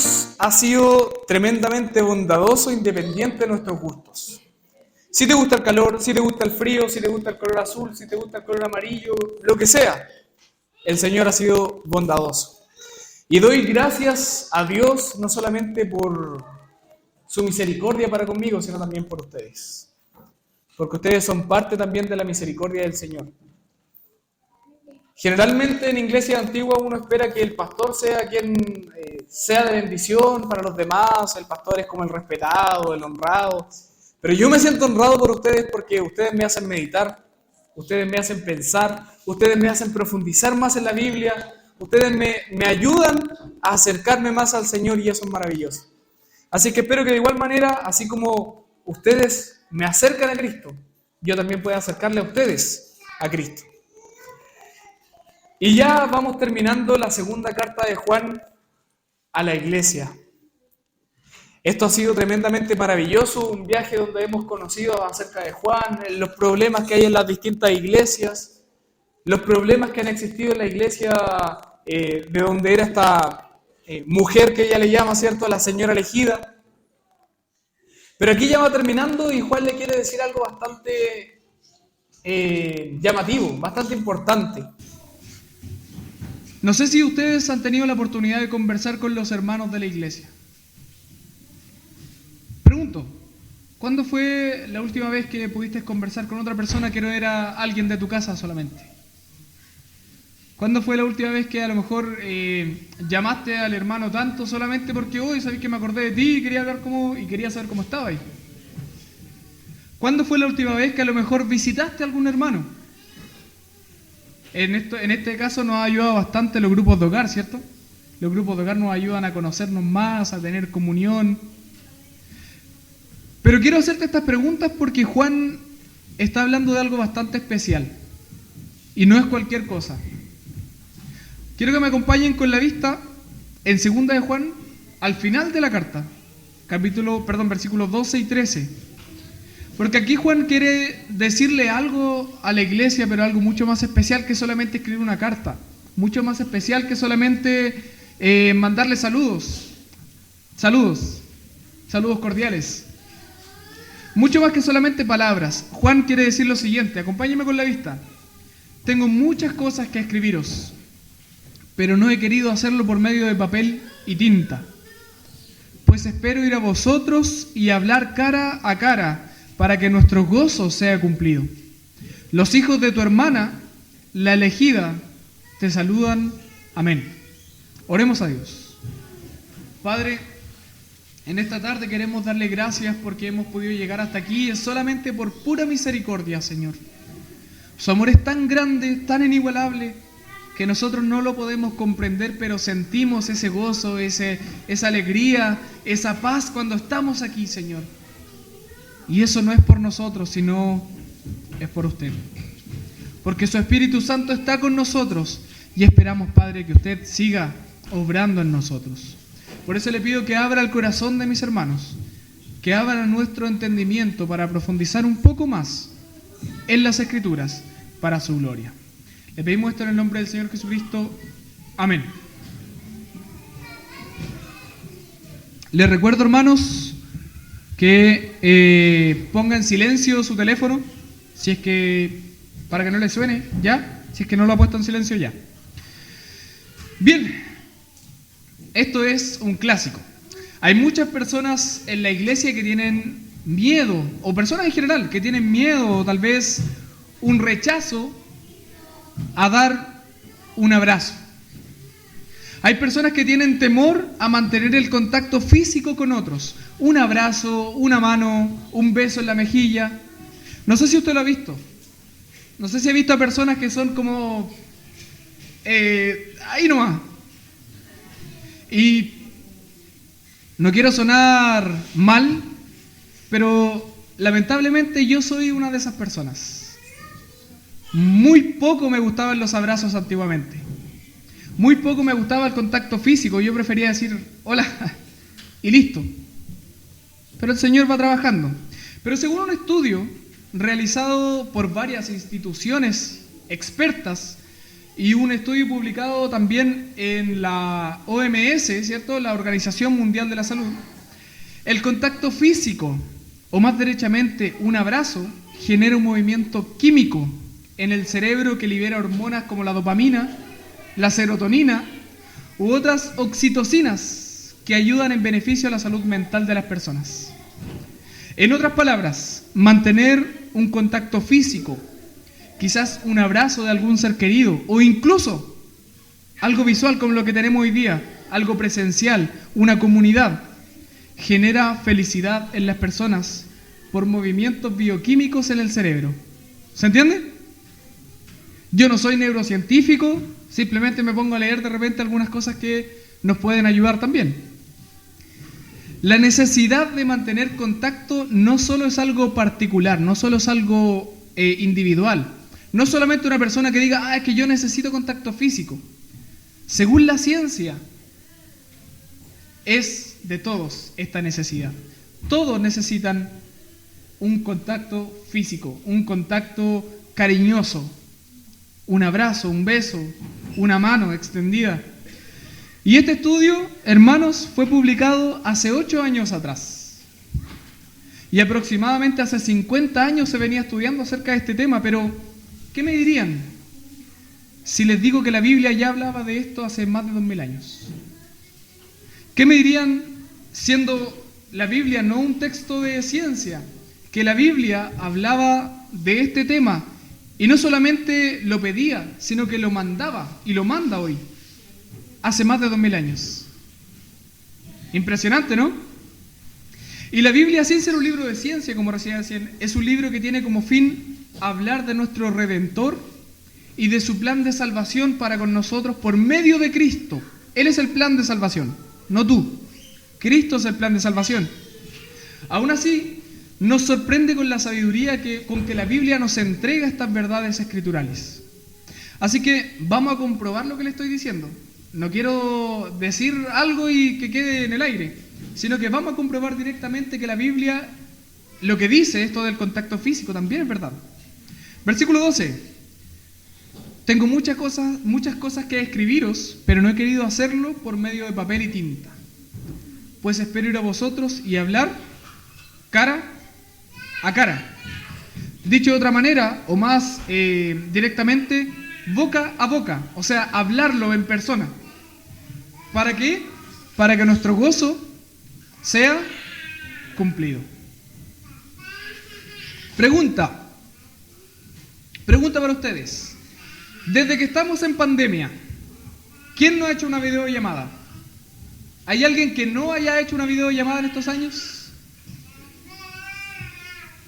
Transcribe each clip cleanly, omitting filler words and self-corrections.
Dios ha sido tremendamente bondadoso independiente de nuestros gustos. Si te gusta el calor, si te gusta el frío, si te gusta el color azul, si te gusta el color amarillo, lo que sea, el Señor ha sido bondadoso. Y doy gracias a Dios no solamente por su misericordia para conmigo, sino también por ustedes. Porque ustedes son parte también de la misericordia del Señor. Generalmente en iglesia antigua uno espera que el pastor sea quien sea de bendición para los demás, el pastor es como el respetado, el honrado, pero yo me siento honrado por ustedes porque ustedes me hacen meditar, ustedes me hacen pensar, ustedes me hacen profundizar más en la Biblia, ustedes me ayudan a acercarme más al Señor y eso es maravilloso. Así que espero que de igual manera, así como ustedes me acercan a Cristo, yo también pueda acercarle a ustedes a Cristo. Y ya vamos terminando la segunda carta de Juan a la iglesia. Esto ha sido tremendamente maravilloso, un viaje donde hemos conocido acerca de Juan, los problemas que hay en las distintas iglesias, los problemas que han existido en la iglesia de donde era esta mujer que ella le llama, ¿cierto?, la señora elegida. Pero aquí ya va terminando y Juan le quiere decir algo bastante llamativo, bastante importante. No sé si ustedes han tenido la oportunidad de conversar con los hermanos de la iglesia. Pregunto, ¿cuándo fue la última vez que pudiste conversar con otra persona que no era alguien de tu casa solamente? ¿Cuándo fue la última vez que a lo mejor llamaste al hermano tanto solamente porque hoy sabés que me acordé de ti y quería hablar y quería saber cómo estaba ahí? ¿Cuándo fue la última vez que a lo mejor visitaste a algún hermano? En este caso nos ha ayudado bastante los grupos de hogar, ¿cierto? Los grupos de hogar nos ayudan a conocernos más, a tener comunión. Pero quiero hacerte estas preguntas porque Juan está hablando de algo bastante especial. Y no es cualquier cosa. Quiero que me acompañen con la vista en 2 de Juan, al final de la carta, versículos 12 y 13. Porque aquí Juan quiere decirle algo a la iglesia, pero algo mucho más especial que solamente escribir una carta. Mucho más especial que solamente mandarle saludos. Saludos cordiales. Mucho más que solamente palabras. Juan quiere decir lo siguiente, acompáñenme con la vista. Tengo muchas cosas que escribiros, pero no he querido hacerlo por medio de papel y tinta. Pues espero ir a vosotros y hablar cara a cara, para que nuestro gozo sea cumplido. Los hijos de tu hermana, la elegida, te saludan. Amén. Oremos a Dios. Padre, en esta tarde queremos darle gracias porque hemos podido llegar hasta aquí. Es solamente por pura misericordia, Señor. Su amor es tan grande, tan inigualable, que nosotros no lo podemos comprender, pero sentimos ese gozo, esa alegría, esa paz cuando estamos aquí, Señor. Y eso no es por nosotros, sino es por usted. Porque su Espíritu Santo está con nosotros y esperamos, Padre, que usted siga obrando en nosotros. Por eso le pido que abra el corazón de mis hermanos, que abra nuestro entendimiento para profundizar un poco más en las Escrituras para su gloria. Le pedimos esto en el nombre del Señor Jesucristo. Amén. Les recuerdo, hermanos, que ponga en silencio su teléfono, si es que, para que no le suene, ya, si es que no lo ha puesto en silencio ya. Bien, esto es un clásico. Hay muchas personas en la iglesia que tienen miedo, o personas en general que tienen miedo, o tal vez un rechazo a dar un abrazo. Hay personas que tienen temor a mantener el contacto físico con otros. Un abrazo, una mano, un beso en la mejilla. No sé si usted lo ha visto. No sé si ha visto a personas que son como... ahí nomás. Y no quiero sonar mal, pero lamentablemente yo soy una de esas personas. Muy poco me gustaban los abrazos antiguamente. Muy poco me gustaba el contacto físico, yo prefería decir hola y listo. Pero el Señor va trabajando. Pero según un estudio realizado por varias instituciones expertas, y un estudio publicado también en la OMS, ¿cierto?, la Organización Mundial de la Salud, el contacto físico, o más derechamente un abrazo, genera un movimiento químico en el cerebro que libera hormonas como la dopamina, la serotonina u otras oxitocinas que ayudan en beneficio a la salud mental de las personas. En otras palabras, mantener un contacto físico, quizás un abrazo de algún ser querido, o incluso algo visual como lo que tenemos hoy día, algo presencial, una comunidad, genera felicidad en las personas por movimientos bioquímicos en el cerebro. ¿Se entiende? Yo no soy neurocientífico, simplemente me pongo a leer de repente algunas cosas que nos pueden ayudar también. La necesidad de mantener contacto no solo es algo particular, no solo es algo individual. No solamente una persona que diga, es que yo necesito contacto físico. Según la ciencia, es de todos esta necesidad. Todos necesitan un contacto físico, un contacto cariñoso, un abrazo, un beso, una mano extendida. Y este estudio, hermanos, fue publicado hace 8 años atrás. Y aproximadamente hace 50 años se venía estudiando acerca de este tema, pero ¿qué me dirían si les digo que la Biblia ya hablaba de esto hace más de 2000 años? ¿Qué me dirían siendo la Biblia no un texto de ciencia, que la Biblia hablaba de este tema y no solamente lo pedía, sino que lo mandaba y lo manda hoy, hace más de 2000 años? Impresionante, ¿no? Y la Biblia, sin ser un libro de ciencia, como recién decían, es un libro que tiene como fin hablar de nuestro Redentor y de su plan de salvación para con nosotros por medio de Cristo. Él es el plan de salvación, no tú. Cristo es el plan de salvación. Aún así, nos sorprende con la sabiduría con que la Biblia nos entrega estas verdades escriturales. Así que vamos a comprobar lo que le estoy diciendo. No quiero decir algo y que quede en el aire, sino que vamos a comprobar directamente que la Biblia, lo que dice esto del contacto físico, también es verdad. Versículo 12. Tengo muchas cosas que escribiros, pero no he querido hacerlo por medio de papel y tinta. Pues espero ir a vosotros y hablar cara a cara. Dicho de otra manera, o más directamente, boca a boca. O sea, hablarlo en persona. ¿Para qué? Para que nuestro gozo sea cumplido. Pregunta para ustedes. Desde que estamos en pandemia, ¿quién no ha hecho una videollamada? ¿Hay alguien que no haya hecho una videollamada en estos años?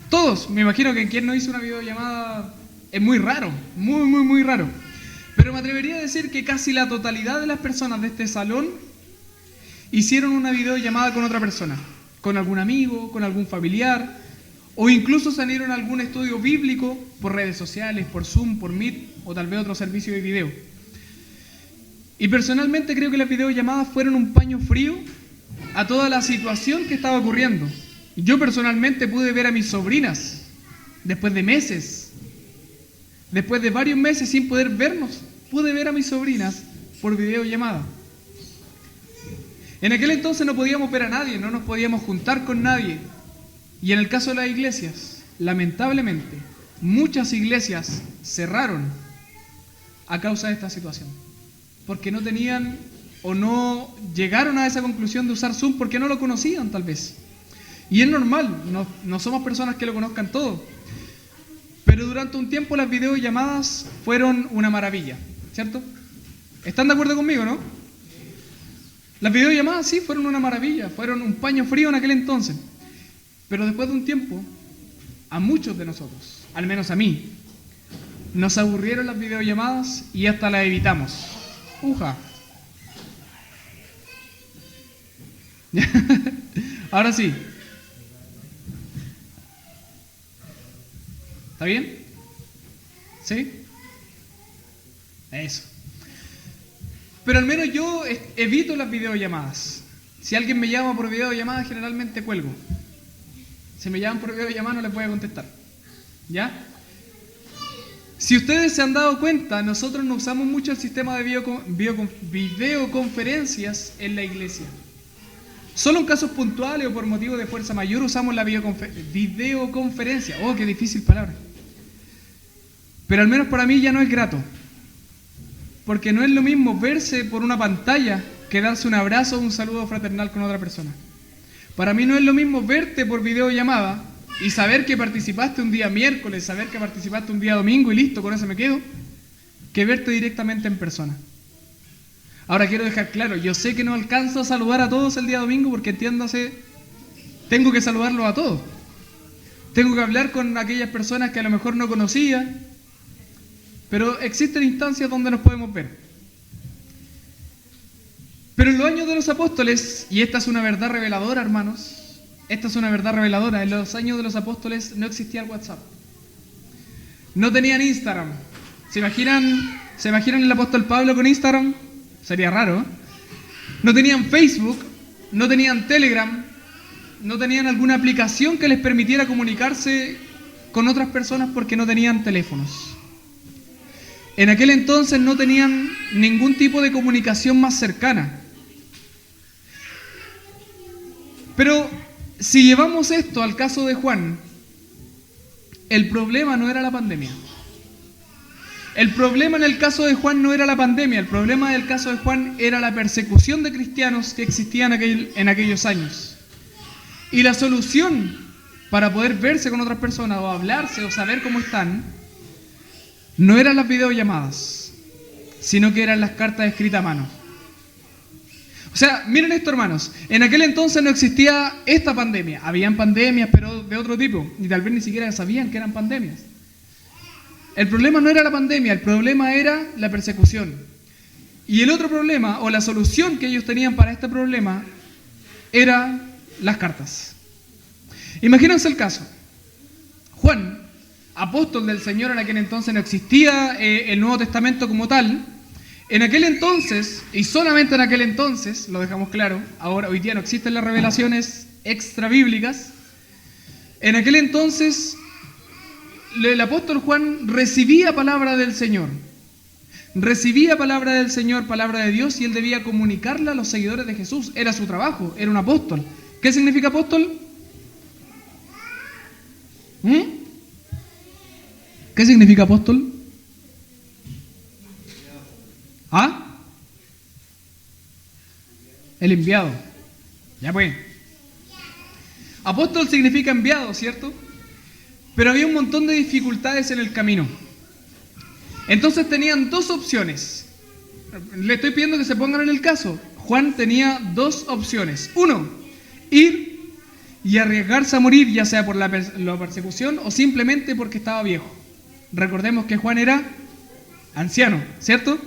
Todos. Me imagino que quien no hizo una videollamada es muy raro, muy raro. Pero me atrevería a decir que casi la totalidad de las personas de este salón hicieron una videollamada con otra persona, con algún amigo, con algún familiar, o incluso salieron a algún estudio bíblico por redes sociales, por Zoom, por Meet, o tal vez otro servicio de video. Y personalmente creo que las videollamadas fueron un paño frío a toda la situación que estaba ocurriendo. Yo personalmente pude ver a mis sobrinas después de meses, después de varios meses sin poder vernos, pude ver a mis sobrinas por videollamada. En aquel entonces no podíamos ver a nadie, no nos podíamos juntar con nadie. Y en el caso de las iglesias, lamentablemente, muchas iglesias cerraron a causa de esta situación. Porque no tenían o no llegaron a esa conclusión de usar Zoom porque no lo conocían tal vez. Y es normal, no somos personas que lo conozcan todo. Pero durante un tiempo las videollamadas fueron una maravilla, ¿cierto? ¿Están de acuerdo conmigo, no? Las videollamadas sí fueron una maravilla, fueron un paño frío en aquel entonces. Pero después de un tiempo, a muchos de nosotros, al menos a mí, nos aburrieron las videollamadas y hasta las evitamos. ¡Uja! Ahora sí. ¿Está bien? ¿Sí? Eso. Pero al menos yo evito las videollamadas. Si alguien me llama por videollamada, generalmente cuelgo. Si me llaman por videollamada, no les voy a contestar. ¿Ya? Si ustedes se han dado cuenta, nosotros no usamos mucho el sistema de videoconferencias en la iglesia. Solo en casos puntuales o por motivo de fuerza mayor usamos la videoconferencia. Oh, qué difícil palabra. Pero al menos para mí ya no es grato. Porque no es lo mismo verse por una pantalla que darse un abrazo o un saludo fraternal con otra persona. Para mí no es lo mismo verte por videollamada y saber que participaste un día miércoles, saber que participaste un día domingo y listo, con eso me quedo, que verte directamente en persona. Ahora quiero dejar claro, yo sé que no alcanzo a saludar a todos el día domingo porque entiéndase, tengo que saludarlos a todos. Tengo que hablar con aquellas personas que a lo mejor no conocía, pero existen instancias donde nos podemos ver. Pero en los años de los apóstoles, y esta es una verdad reveladora, hermanos, esta es una verdad reveladora, en los años de los apóstoles no existía el WhatsApp. No tenían Instagram. ¿Se imaginan el apóstol Pablo con Instagram? Sería raro, ¿eh? No tenían Facebook, no tenían Telegram, no tenían alguna aplicación que les permitiera comunicarse con otras personas porque no tenían teléfonos. En aquel entonces no tenían ningún tipo de comunicación más cercana. Pero si llevamos esto al caso de Juan, el problema no era la pandemia. El problema en el caso de Juan no era la pandemia, el problema del caso de Juan era la persecución de cristianos que existían en aquellos años. Y la solución para poder verse con otras personas o hablarse o saber cómo están, no eran las videollamadas, sino que eran las cartas escritas a mano. O sea, miren esto, hermanos, en aquel entonces no existía esta pandemia, habían pandemias pero de otro tipo, y tal vez ni siquiera sabían que eran pandemias. El problema no era la pandemia, el problema era la persecución. Y el otro problema, o la solución que ellos tenían para este problema, era las cartas. Imagínense el caso. Juan, apóstol del Señor, en aquel entonces no existía el Nuevo Testamento como tal. En aquel entonces, y solamente en aquel entonces, lo dejamos claro, ahora hoy día no existen las revelaciones extra bíblicas. En aquel entonces el apóstol Juan recibía palabra del Señor. Recibía palabra del Señor, palabra de Dios, y él debía comunicarla a los seguidores de Jesús. Era su trabajo, era un apóstol. ¿Qué significa apóstol? ¿Qué significa apóstol? ¿Ah? El enviado. Ya pues. Apóstol significa enviado, ¿cierto? Pero había un montón de dificultades en el camino. Entonces tenían dos opciones. Le estoy pidiendo que se pongan en el caso. Juan tenía dos opciones. Uno, ir y arriesgarse a morir, ya sea por la persecución o simplemente porque estaba viejo. Recordemos que Juan era anciano, ¿cierto?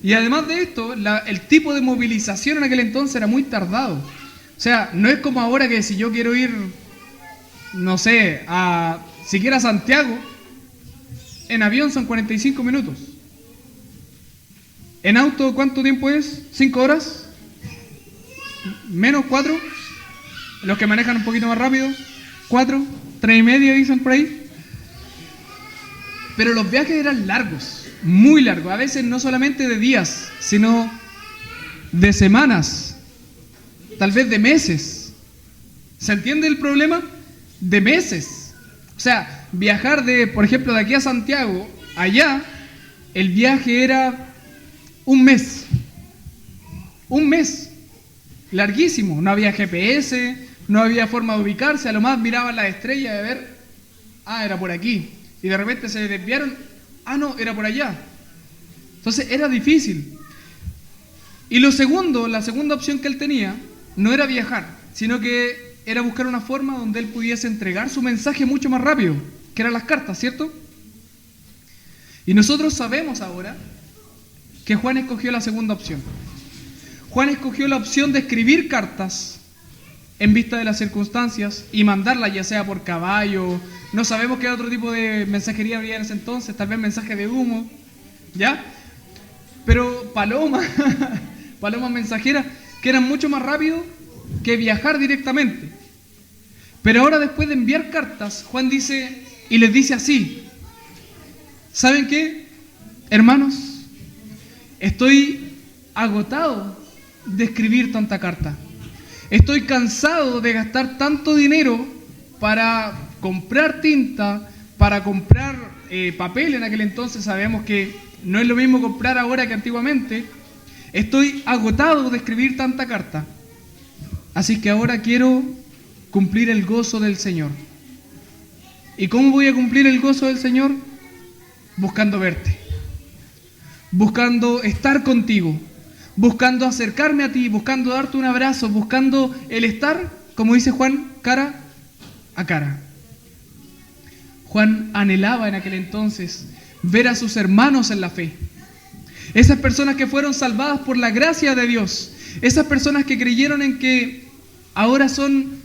Y además de esto, el tipo de movilización en aquel entonces era muy tardado. O sea, no es como ahora que si yo quiero ir, no sé, siquiera a Santiago, en avión son 45 minutos. En auto, ¿cuánto tiempo es? ¿5 horas? ¿Menos 4? Los que manejan un poquito más rápido, 4, 3,5 dicen por ahí. Pero los viajes eran largos, muy largos, a veces no solamente de días, sino de semanas, tal vez de meses. ¿Se entiende el problema? De meses. O sea, viajar por ejemplo, de aquí a Santiago, allá, el viaje era un mes. Un mes. Larguísimo. No había GPS, no había forma de ubicarse, a lo más miraban las estrellas de ver, era por aquí. Y de repente se desviaron, no, era por allá. Entonces era difícil. Y la segunda opción que él tenía, no era viajar, sino que era buscar una forma donde él pudiese entregar su mensaje mucho más rápido, que eran las cartas, ¿cierto? Y nosotros sabemos ahora que Juan escogió la segunda opción. Juan escogió la opción de escribir cartas en vista de las circunstancias y mandarlas ya sea por caballo, no sabemos qué otro tipo de mensajería había en ese entonces, tal vez mensaje de humo, ¿ya? Pero palomas mensajeras que eran mucho más rápido que viajar directamente. Pero ahora, después de enviar cartas, Juan dice, y les dice así: ¿Saben qué? Hermanos, estoy agotado de escribir tanta carta. Estoy cansado de gastar tanto dinero para comprar tinta, para comprar papel. En aquel entonces sabemos que no es lo mismo comprar ahora que antiguamente. Estoy agotado de escribir tanta carta. Así que ahora quiero cumplir el gozo del Señor. ¿Y cómo voy a cumplir el gozo del Señor? Buscando verte, buscando estar contigo, buscando acercarme a ti, buscando darte un abrazo, buscando el estar, como dice Juan, cara a cara. Juan anhelaba en aquel entonces ver a sus hermanos en la fe. Esas personas que fueron salvadas por la gracia de Dios. Esas personas que creyeron en que ahora son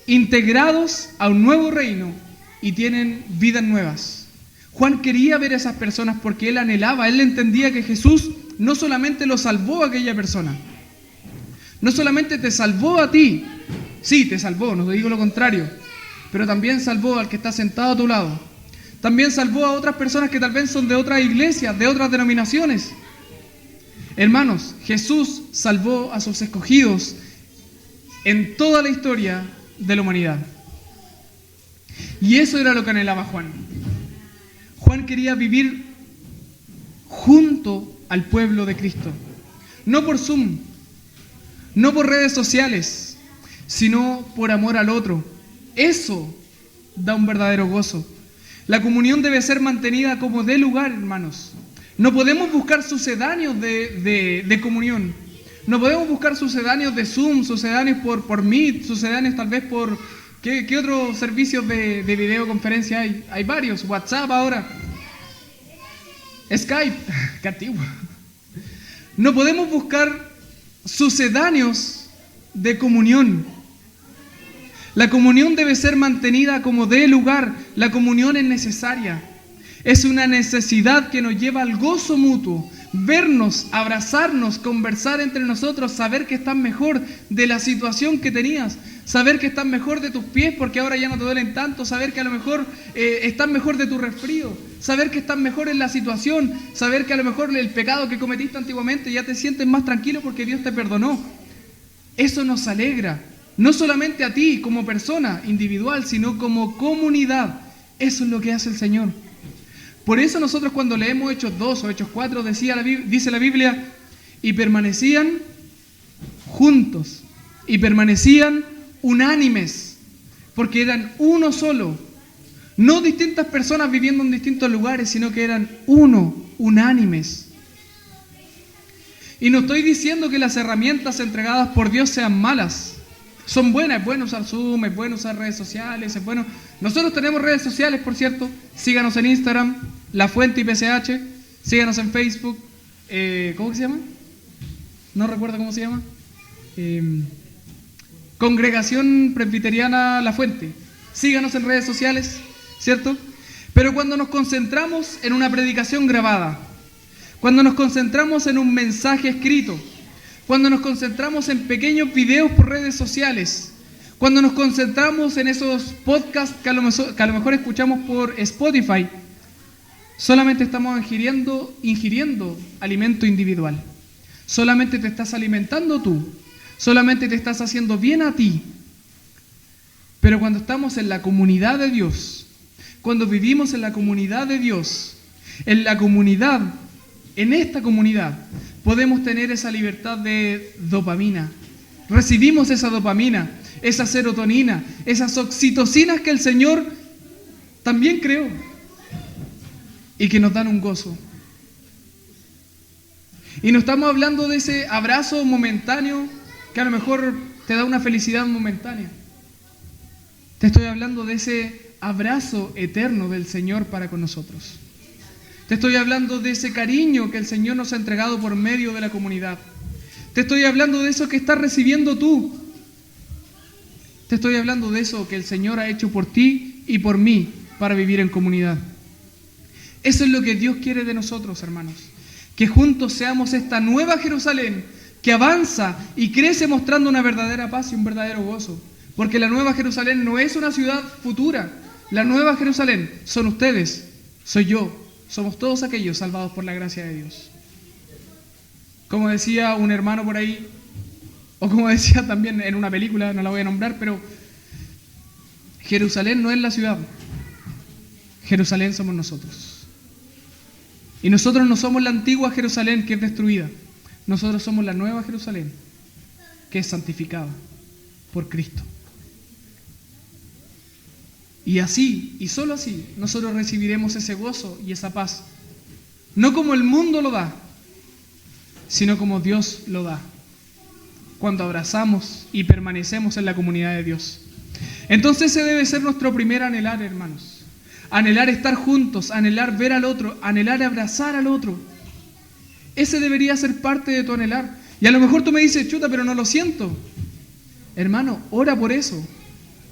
integrados a un nuevo reino y tienen vidas nuevas. Juan quería ver a esas personas porque él anhelaba, él entendía que Jesús no solamente lo salvó a aquella persona, no solamente te salvó a ti, sí, te salvó, no te digo lo contrario, pero también salvó al que está sentado a tu lado. También salvó a otras personas que tal vez son de otras iglesias, de otras denominaciones. Hermanos, Jesús salvó a sus escogidos en toda la historia de la humanidad. Y eso era lo que anhelaba Juan. Juan quería vivir junto al pueblo de Cristo. No por Zoom, no por redes sociales, sino por amor al otro. Eso da un verdadero gozo. La comunión debe ser mantenida como de lugar, hermanos. No podemos buscar sucedáneos de comunión. No podemos buscar sucedáneos de Zoom, sucedáneos por Meet, sucedáneos tal vez por... ¿Qué otros servicios de videoconferencia hay? Hay varios. WhatsApp ahora. Skype. Qué antiguo. No podemos buscar sucedáneos de comunión. La comunión debe ser mantenida como de lugar. La comunión es necesaria. Es una necesidad que nos lleva al gozo mutuo. Vernos, abrazarnos, conversar entre nosotros, saber que estás mejor de la situación que tenías, saber que estás mejor de tus pies porque ahora ya no te duelen tanto, saber que a lo mejor estás mejor de tu resfrío, saber que estás mejor en la situación, saber que a lo mejor el pecado que cometiste antiguamente ya te sientes más tranquilo porque Dios te perdonó. Eso nos alegra, no solamente a ti como persona individual, sino como comunidad. Eso es lo que hace el Señor. Por eso nosotros cuando leemos Hechos 2 o Hechos 4, dice la Biblia, y permanecían juntos, y permanecían unánimes, porque eran uno solo, no distintas personas viviendo en distintos lugares, sino que eran uno, unánimes. Y no estoy diciendo que las herramientas entregadas por Dios sean malas. Son buenas, es bueno usar Zoom, es bueno usar redes sociales, es bueno. Nosotros tenemos redes sociales, por cierto. Síganos en Instagram, La Fuente IPCH. Síganos en Facebook. ¿Cómo se llama? No recuerdo cómo se llama. Congregación Presbiteriana La Fuente. Síganos en redes sociales, ¿cierto? Pero cuando nos concentramos en una predicación grabada, cuando nos concentramos en un mensaje escrito, cuando nos concentramos en pequeños videos por redes sociales, cuando nos concentramos en esos podcasts que a lo mejor escuchamos por Spotify, solamente estamos ingiriendo alimento individual. Solamente te estás alimentando tú, solamente te estás haciendo bien a ti. Pero cuando estamos en la comunidad de Dios, cuando vivimos en la comunidad de Dios, en esta comunidad, podemos tener esa libertad de dopamina. Recibimos esa dopamina, esa serotonina, esas oxitocinas que el Señor también creó y que nos dan un gozo. Y no estamos hablando de ese abrazo momentáneo que a lo mejor te da una felicidad momentánea. Te estoy hablando de ese abrazo eterno del Señor para con nosotros. Te estoy hablando de ese cariño que el Señor nos ha entregado por medio de la comunidad. Te estoy hablando de eso que estás recibiendo tú. Te estoy hablando de eso que el Señor ha hecho por ti y por mí para vivir en comunidad. Eso es lo que Dios quiere de nosotros, hermanos. Que juntos seamos esta nueva Jerusalén que avanza y crece mostrando una verdadera paz y un verdadero gozo. Porque la nueva Jerusalén no es una ciudad futura. La nueva Jerusalén son ustedes, soy yo, somos todos aquellos salvados por la gracia de Dios. Como decía un hermano por ahí, o como decía también en una película, no la voy a nombrar, pero Jerusalén no es la ciudad, Jerusalén somos nosotros. Y nosotros no somos la antigua Jerusalén que es destruida, nosotros somos la nueva Jerusalén que es santificada por Cristo. Y así, y solo así, nosotros recibiremos ese gozo y esa paz. No como el mundo lo da, sino como Dios lo da, cuando abrazamos y permanecemos en la comunidad de Dios. Entonces ese debe ser nuestro primer anhelar, hermanos. Anhelar estar juntos, anhelar ver al otro, anhelar abrazar al otro. Ese debería ser parte de tu anhelar. Y a lo mejor tú me dices, chuta, pero no lo siento. Hermano, ora por eso.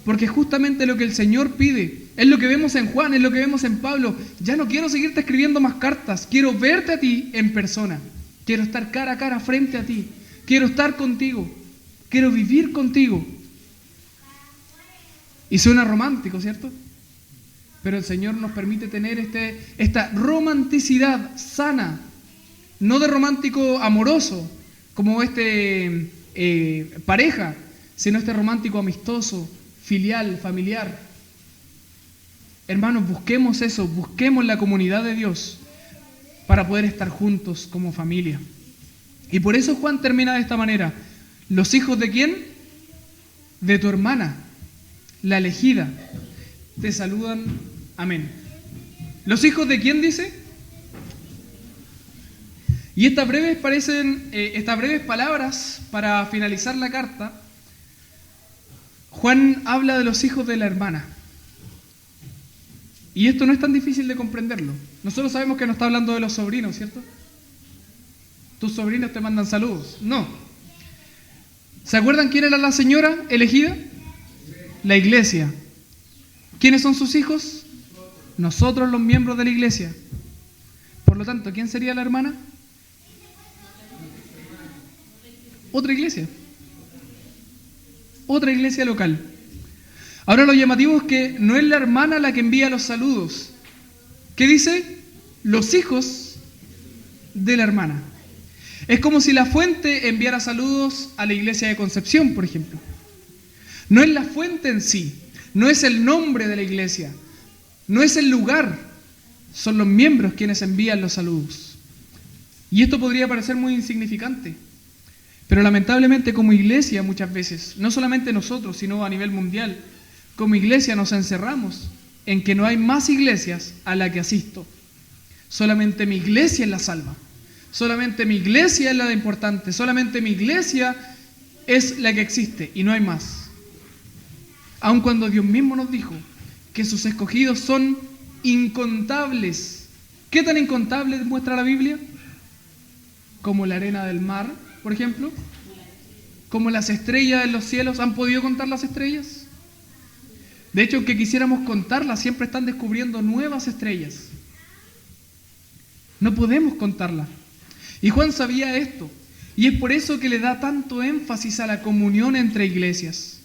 Porque es justamente lo que el Señor pide. Es lo que vemos en Juan, es lo que vemos en Pablo. Ya no quiero seguirte escribiendo más cartas. Quiero verte a ti en persona. Quiero estar cara a cara frente a ti. Quiero estar contigo. Quiero vivir contigo. Y suena romántico, ¿cierto? Pero el Señor nos permite tener esta romanticidad sana. No de romántico amoroso, como pareja, sino este romántico amistoso, filial, familiar. Hermanos, busquemos eso, busquemos la comunidad de Dios para poder estar juntos como familia. Y por eso Juan termina de esta manera. ¿Los hijos de quién? De tu hermana, la elegida. Te saludan, amén. ¿Los hijos de quién dice? Y estas breves palabras para finalizar la carta, Juan habla de los hijos de la hermana. Y esto no es tan difícil de comprenderlo. Nosotros sabemos que no está hablando de los sobrinos, ¿cierto? Tus sobrinos te mandan saludos. No. ¿Se acuerdan quién era la señora elegida? La iglesia. ¿Quiénes son sus hijos? Nosotros, los miembros de la iglesia. Por lo tanto, ¿quién sería la hermana? Otra iglesia. Otra iglesia local. Ahora lo llamativo es que no es la hermana la que envía los saludos. ¿Qué dice? Los hijos de la hermana. Es como si la fuente enviara saludos a la iglesia de Concepción, por ejemplo. No es la fuente en sí, no es el nombre de la iglesia, no es el lugar, son los miembros quienes envían los saludos. Y esto podría parecer muy insignificante, pero lamentablemente como iglesia muchas veces, no solamente nosotros, sino a nivel mundial, como iglesia nos encerramos en que no hay más iglesias a la que asisto. Solamente mi iglesia es la salva. Solamente mi iglesia es la importante. Solamente mi iglesia es la que existe y no hay más. Aun cuando Dios mismo nos dijo que sus escogidos son incontables. ¿Qué tan incontables muestra la Biblia? Como la arena del mar, por ejemplo. Como las estrellas en los cielos. ¿Han podido contar las estrellas? De hecho, que quisiéramos contarlas, siempre están descubriendo nuevas estrellas. No podemos contarlas. Y Juan sabía esto. Y es por eso que le da tanto énfasis a la comunión entre iglesias.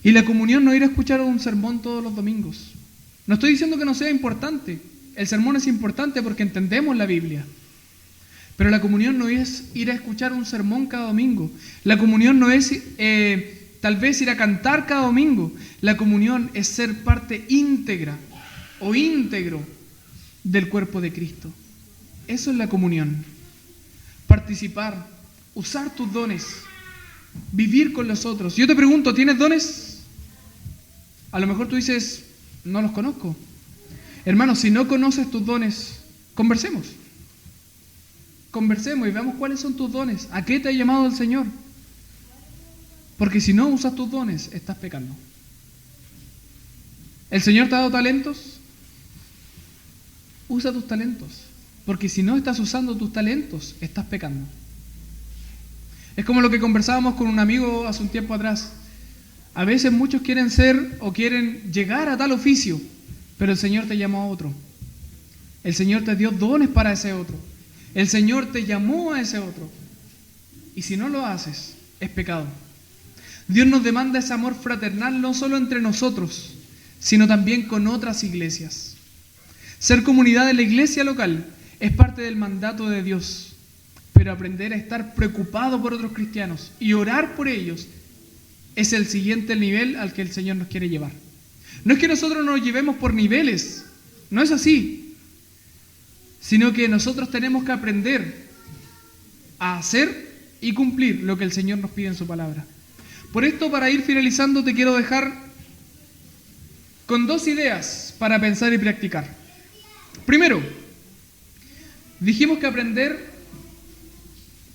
Y la comunión no es ir a escuchar un sermón todos los domingos. No estoy diciendo que no sea importante. El sermón es importante porque entendemos la Biblia. Pero la comunión no es ir a escuchar un sermón cada domingo. La comunión no es tal vez ir a cantar cada domingo. La comunión es ser parte íntegra o íntegro del cuerpo de Cristo. Eso es la comunión. Participar, usar tus dones, vivir con los otros. Yo te pregunto, ¿tienes dones? A lo mejor tú dices, no los conozco. Hermano, si no conoces tus dones, conversemos. Conversemos y veamos cuáles son tus dones. ¿A qué te ha llamado el Señor? Porque si no usas tus dones, estás pecando. ¿El Señor te ha dado talentos? Usa tus talentos. Porque si no estás usando tus talentos, estás pecando. Es como lo que conversábamos con un amigo hace un tiempo atrás. A veces muchos quieren ser o quieren llegar a tal oficio, pero el Señor te llamó a otro. El Señor te dio dones para ese otro. El Señor te llamó a ese otro. Y si no lo haces, es pecado. Dios nos demanda ese amor fraternal no solo entre nosotros, sino también con otras iglesias. Ser comunidad de la iglesia local es parte del mandato de Dios, pero aprender a estar preocupado por otros cristianos y orar por ellos es el siguiente nivel al que el Señor nos quiere llevar. No es que nosotros nos llevemos por niveles, no es así, sino que nosotros tenemos que aprender a hacer y cumplir lo que el Señor nos pide en su palabra. Por esto, para ir finalizando, te quiero dejar con 2 ideas para pensar y practicar. Primero, dijimos que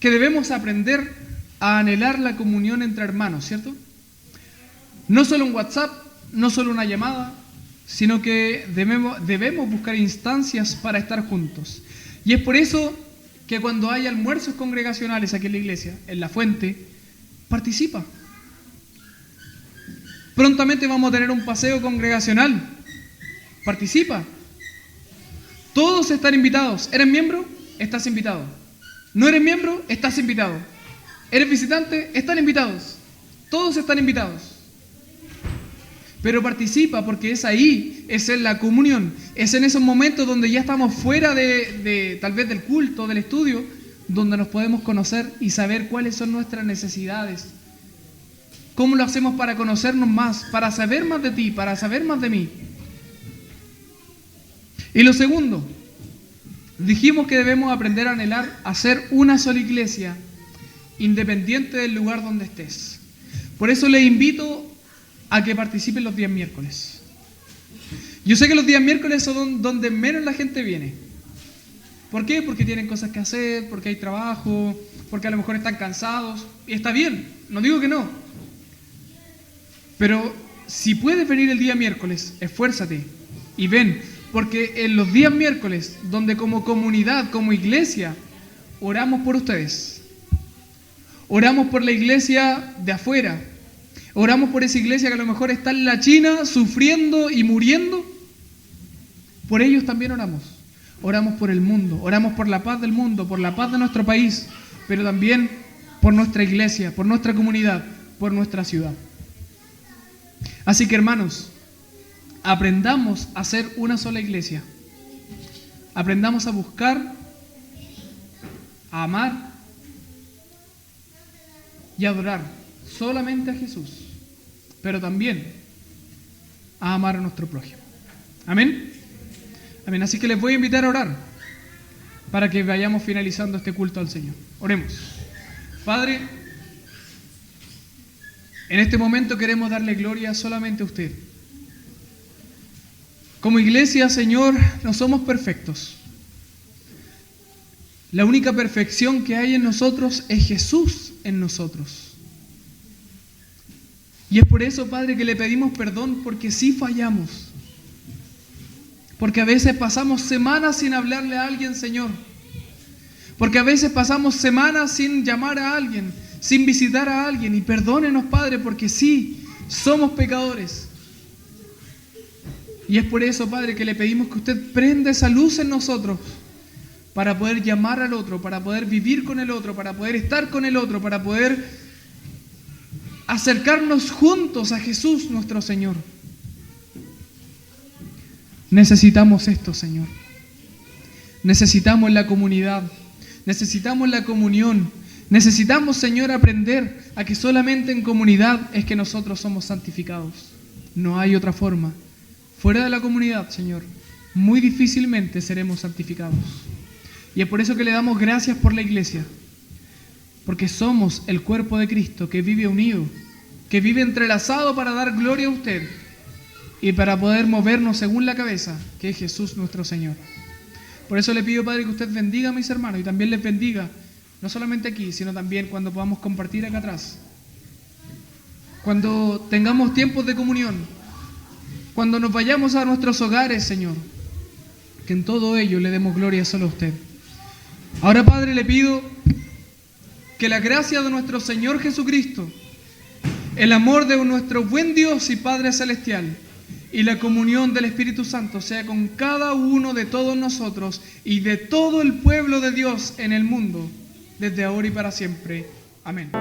debemos aprender a anhelar la comunión entre hermanos, ¿cierto? No solo un WhatsApp, no solo una llamada, sino que debemos buscar instancias para estar juntos. Y es por eso que cuando hay almuerzos congregacionales aquí en la iglesia, en La Fuente, participa. Prontamente vamos a tener un paseo congregacional. Participa. Todos están invitados. ¿Eres miembro? Estás invitado. ¿No eres miembro? Estás invitado. ¿Eres visitante? Están invitados. Todos están invitados. Pero participa, porque es ahí, es en la comunión, es en esos momentos donde ya estamos fuera de tal vez del culto, del estudio, donde nos podemos conocer y saber cuáles son nuestras necesidades. ¿Cómo lo hacemos para conocernos más, para saber más de ti, para saber más de mí? Y lo segundo, dijimos que debemos aprender a anhelar a ser una sola iglesia, independiente del lugar donde estés. Por eso les invito a que participen los días miércoles. Yo sé que los días miércoles son donde menos la gente viene. ¿Por qué? Porque tienen cosas que hacer, porque hay trabajo, porque a lo mejor están cansados. Y está bien, no digo que no. Pero si puedes venir el día miércoles, esfuérzate y ven. Porque en los días miércoles, donde como comunidad, como iglesia, oramos por ustedes. Oramos por la iglesia de afuera. Oramos por esa iglesia que a lo mejor está en la China, sufriendo y muriendo. Por ellos también oramos. Oramos por el mundo, oramos por la paz del mundo, por la paz de nuestro país, pero también por nuestra iglesia, por nuestra comunidad, por nuestra ciudad. Así que, hermanos, aprendamos a ser una sola iglesia. Aprendamos a buscar, a amar y a adorar solamente a Jesús, pero también a amar a nuestro prójimo. Amén. Amén. Así que les voy a invitar a orar para que vayamos finalizando este culto al Señor. Oremos. Padre, en este momento queremos darle gloria solamente a usted. Como iglesia, Señor, no somos perfectos. La única perfección que hay en nosotros es Jesús en nosotros. Y es por eso, Padre, que le pedimos perdón, porque sí fallamos. Porque a veces pasamos semanas sin hablarle a alguien, Señor. Porque a veces pasamos semanas sin llamar a alguien, sin visitar a alguien. Y perdónenos, Padre, porque sí, somos pecadores. Y es por eso, Padre, que le pedimos que usted prenda esa luz en nosotros para poder llamar al otro, para poder vivir con el otro, para poder estar con el otro, para poder acercarnos juntos a Jesús nuestro Señor. Necesitamos esto, Señor. Necesitamos la comunidad, necesitamos la comunión, necesitamos, Señor, aprender a que solamente en comunidad es que nosotros somos santificados. No hay otra forma. Fuera de la comunidad, Señor, muy difícilmente seremos santificados. Y es por eso que le damos gracias por la iglesia. Porque somos el cuerpo de Cristo que vive unido, que vive entrelazado para dar gloria a usted y para poder movernos según la cabeza, que es Jesús nuestro Señor. Por eso le pido, Padre, que usted bendiga a mis hermanos y también les bendiga, no solamente aquí, sino también cuando podamos compartir acá atrás. Cuando tengamos tiempos de comunión, cuando nos vayamos a nuestros hogares, Señor, que en todo ello le demos gloria solo a usted. Ahora, Padre, le pido que la gracia de nuestro Señor Jesucristo, el amor de nuestro buen Dios y Padre Celestial y la comunión del Espíritu Santo sea con cada uno de todos nosotros y de todo el pueblo de Dios en el mundo, desde ahora y para siempre. Amén.